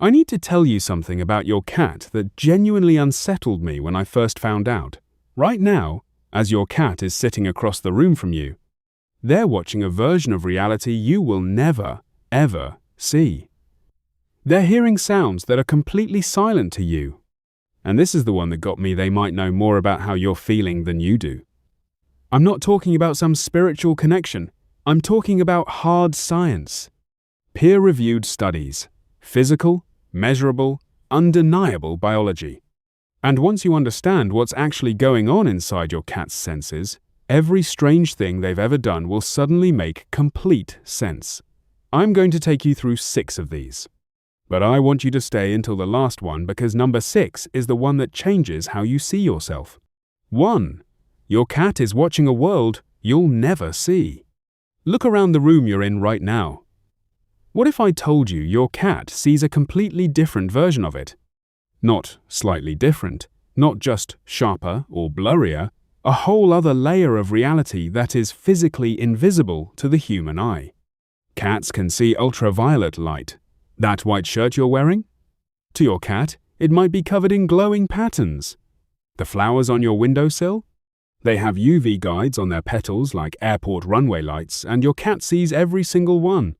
I need to tell you something about your cat that genuinely unsettled me when I first found out. Right now, as your cat is sitting across the room from you, they're watching a version of reality you will never, ever see. They're hearing sounds that are completely silent to you. And this is the one that got me. They might know more about how you're feeling than you do. I'm not talking about some spiritual connection. I'm talking about hard science. Peer-reviewed studies. Physical, measurable, undeniable biology. And once you understand what's actually going on inside your cat's senses, every strange thing they've ever done will suddenly make complete sense. I'm going to take you through 6 of these. But I want you to stay until the last one because number 6 is the one that changes how you see yourself. 1. Your cat is watching a world you'll never see. Look around the room you're in right now. What if I told you your cat sees a completely different version of it? Not slightly different, not just sharper or blurrier, a whole other layer of reality that is physically invisible to the human eye. Cats can see ultraviolet light. That white shirt you're wearing? To your cat, it might be covered in glowing patterns. The flowers on your windowsill? They have UV guides on their petals like airport runway lights, and your cat sees every single one.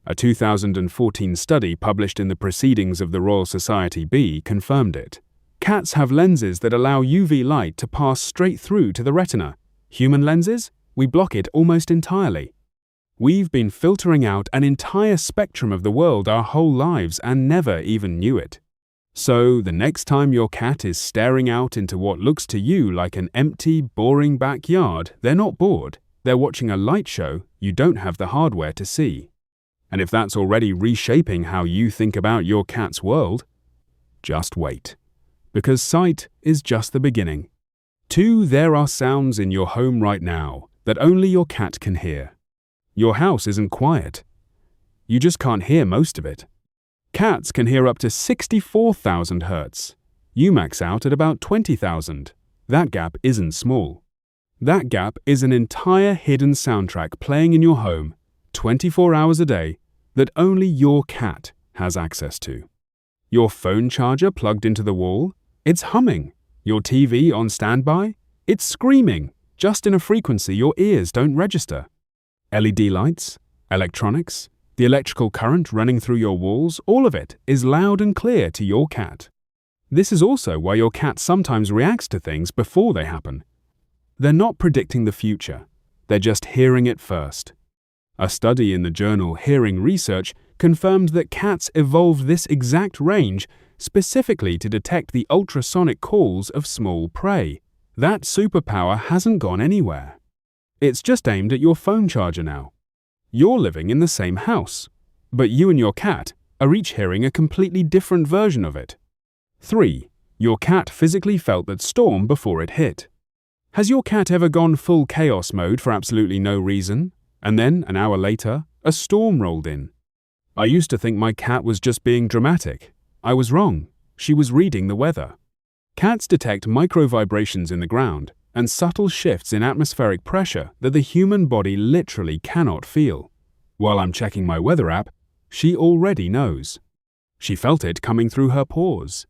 A 2014 study published in the Proceedings of the Royal Society B confirmed it. Cats have lenses that allow UV light to pass straight through to the retina. Human lenses? We block it almost entirely. We've been filtering out an entire spectrum of the world our whole lives and never even knew it. So, the next time your cat is staring out into what looks to you like an empty, boring backyard, they're not bored. They're watching a light show you don't have the hardware to see. And if that's already reshaping how you think about your cat's world, just wait. Because sight is just the beginning. 2. There are sounds in your home right now that only your cat can hear. Your house isn't quiet. You just can't hear most of it. Cats can hear up to 64,000 hertz. You max out at about 20,000. That gap isn't small. That gap is an entire hidden soundtrack playing in your home 24 hours a day that only your cat has access to. Your phone charger plugged into the wall? It's humming. Your TV on standby? It's screaming, just in a frequency your ears don't register. LED lights, electronics, the electrical current running through your walls, all of it is loud and clear to your cat. This is also why your cat sometimes reacts to things before they happen. They're not predicting the future. They're just hearing it first. A study in the journal Hearing Research confirmed that cats evolved this exact range specifically to detect the ultrasonic calls of small prey. That superpower hasn't gone anywhere. It's just aimed at your phone charger now. You're living in the same house, but you and your cat are each hearing a completely different version of it. 3. Your cat physically felt that storm before it hit. Has your cat ever gone full chaos mode for absolutely no reason? And then, an hour later, a storm rolled in. I used to think my cat was just being dramatic. I was wrong. She was reading the weather. Cats detect micro-vibrations in the ground and subtle shifts in atmospheric pressure that the human body literally cannot feel. While I'm checking my weather app, she already knows. She felt it coming through her paws.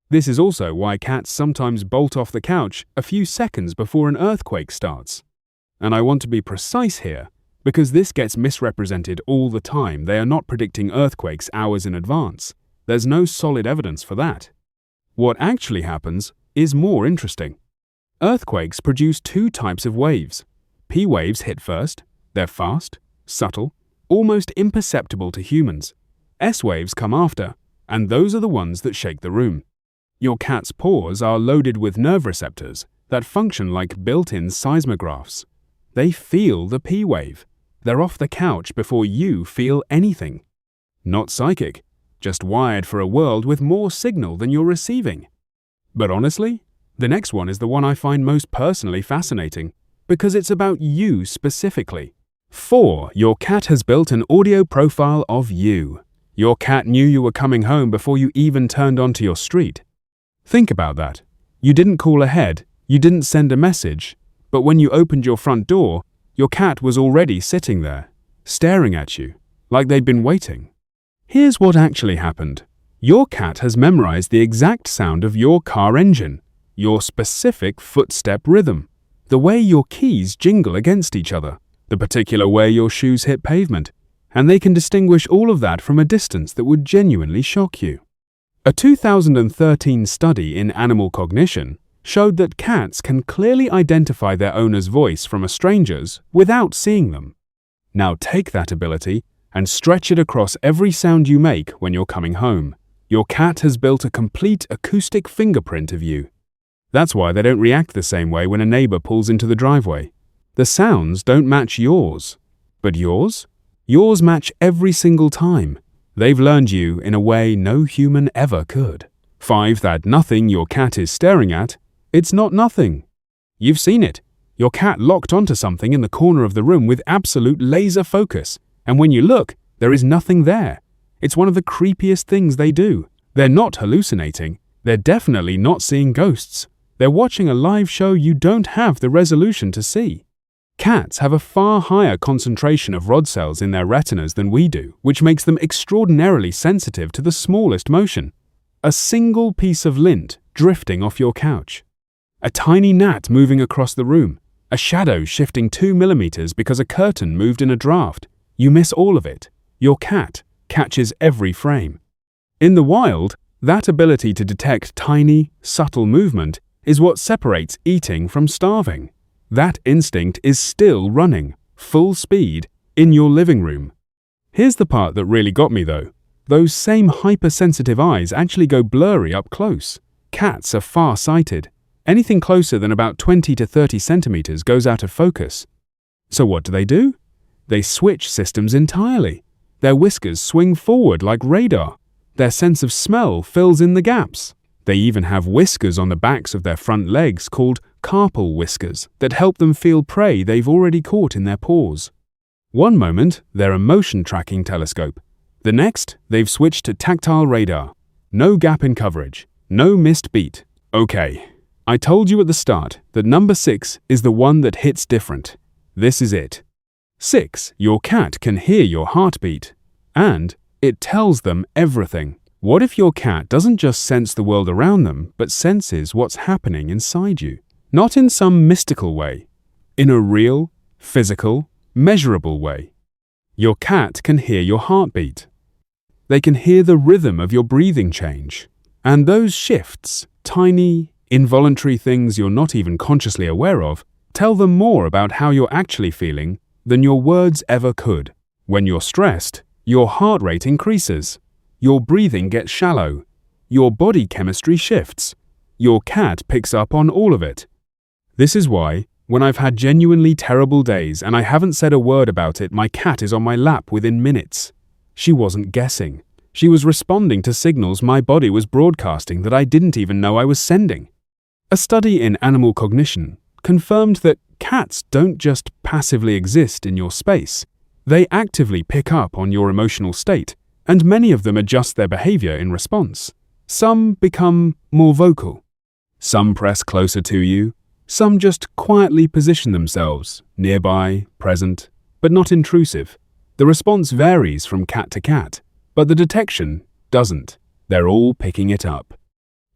This is also why cats sometimes bolt off the couch a few seconds before an earthquake starts. And I want to be precise here, because this gets misrepresented all the time. They are not predicting earthquakes hours in advance. There's no solid evidence for that. What actually happens is more interesting. Earthquakes produce 2 types of waves. P waves hit first. They're fast, subtle, almost imperceptible to humans. S waves come after, and those are the ones that shake the room. Your cat's paws are loaded with nerve receptors that function like built-in seismographs. They feel the P wave. They're off the couch before you feel anything. Not psychic, just wired for a world with more signal than you're receiving. But honestly, the next one is the one I find most personally fascinating, because it's about you specifically. 4. Your cat has built an audio profile of you. Your cat knew you were coming home before you even turned onto your street. Think about that. You didn't call ahead, you didn't send a message, but when you opened your front door, your cat was already sitting there, staring at you, like they'd been waiting. Here's what actually happened. Your cat has memorized the exact sound of your car engine, your specific footstep rhythm, the way your keys jingle against each other, the particular way your shoes hit pavement, and they can distinguish all of that from a distance that would genuinely shock you. A 2013 study in animal cognition showed that cats can clearly identify their owner's voice from a stranger's without seeing them. Now take that ability and stretch it across every sound you make when you're coming home. Your cat has built a complete acoustic fingerprint of you. That's why they don't react the same way when a neighbor pulls into the driveway. The sounds don't match yours. But yours? Yours match every single time. They've learned you in a way no human ever could. 5. That nothing your cat is staring at, it's not nothing. You've seen it. Your cat locked onto something in the corner of the room with absolute laser focus, and when you look, there is nothing there. It's one of the creepiest things they do. They're not hallucinating. They're definitely not seeing ghosts. They're watching a live show you don't have the resolution to see. Cats have a far higher concentration of rod cells in their retinas than we do, which makes them extraordinarily sensitive to the smallest motion. A single piece of lint drifting off your couch. A tiny gnat moving across the room. A shadow shifting 2 millimeters because a curtain moved in a draft. You miss all of it. Your cat catches every frame. In the wild, that ability to detect tiny, subtle movement is what separates eating from starving. That instinct is still running, full speed, in your living room. Here's the part that really got me though. Those same hypersensitive eyes actually go blurry up close. Cats are far-sighted. Anything closer than about 20 to 30 centimeters goes out of focus. So what do? They switch systems entirely. Their whiskers swing forward like radar. Their sense of smell fills in the gaps. They even have whiskers on the backs of their front legs called carpal whiskers that help them feel prey they've already caught in their paws. One moment, they're a motion tracking telescope. The next, they've switched to tactile radar. No gap in coverage. No missed beat. Okay, I told you at the start that number 6 is the one that hits different. This is it. 6. Your cat can hear your heartbeat. And it tells them everything. What if your cat doesn't just sense the world around them, but senses what's happening inside you? Not in some mystical way. In a real, physical, measurable way. Your cat can hear your heartbeat. They can hear the rhythm of your breathing change. And those shifts, tiny, involuntary things you're not even consciously aware of, tell them more about how you're actually feeling than your words ever could. When you're stressed, your heart rate increases. Your breathing gets shallow. Your body chemistry shifts. Your cat picks up on all of it. This is why, when I've had genuinely terrible days and I haven't said a word about it, my cat is on my lap within minutes. She wasn't guessing. She was responding to signals my body was broadcasting that I didn't even know I was sending. A study in animal cognition confirmed that cats don't just passively exist in your space. They actively pick up on your emotional state, and many of them adjust their behavior in response. Some become more vocal. Some press closer to you. Some just quietly position themselves, nearby, present, but not intrusive. The response varies from cat to cat, but the detection doesn't. They're all picking it up.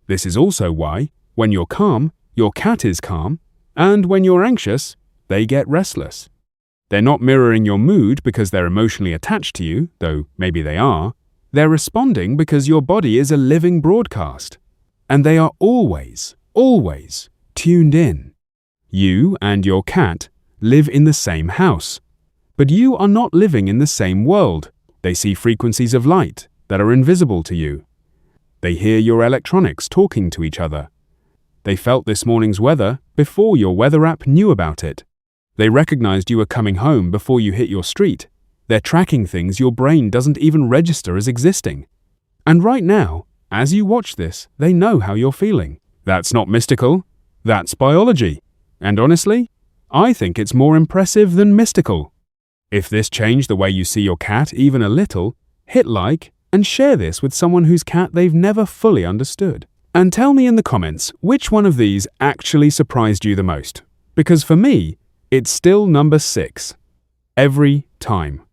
This is also why, when you're calm, your cat is calm, and when you're anxious, they get restless. They're not mirroring your mood because they're emotionally attached to you, though maybe they are. They're responding because your body is a living broadcast. And they are always tuned in. You and your cat live in the same house. But you are not living in the same world. They see frequencies of light that are invisible to you. They hear your electronics talking to each other. They felt this morning's weather before your weather app knew about it. They recognized you were coming home before you hit your street. They're tracking things your brain doesn't even register as existing. And right now, as you watch this, they know how you're feeling. That's not mystical. That's biology. And honestly, I think it's more impressive than mystical. If this changed the way you see your cat even a little, hit like and share this with someone whose cat they've never fully understood. And tell me in the comments which one of these actually surprised you the most. Because for me, it's still number 6. Every time.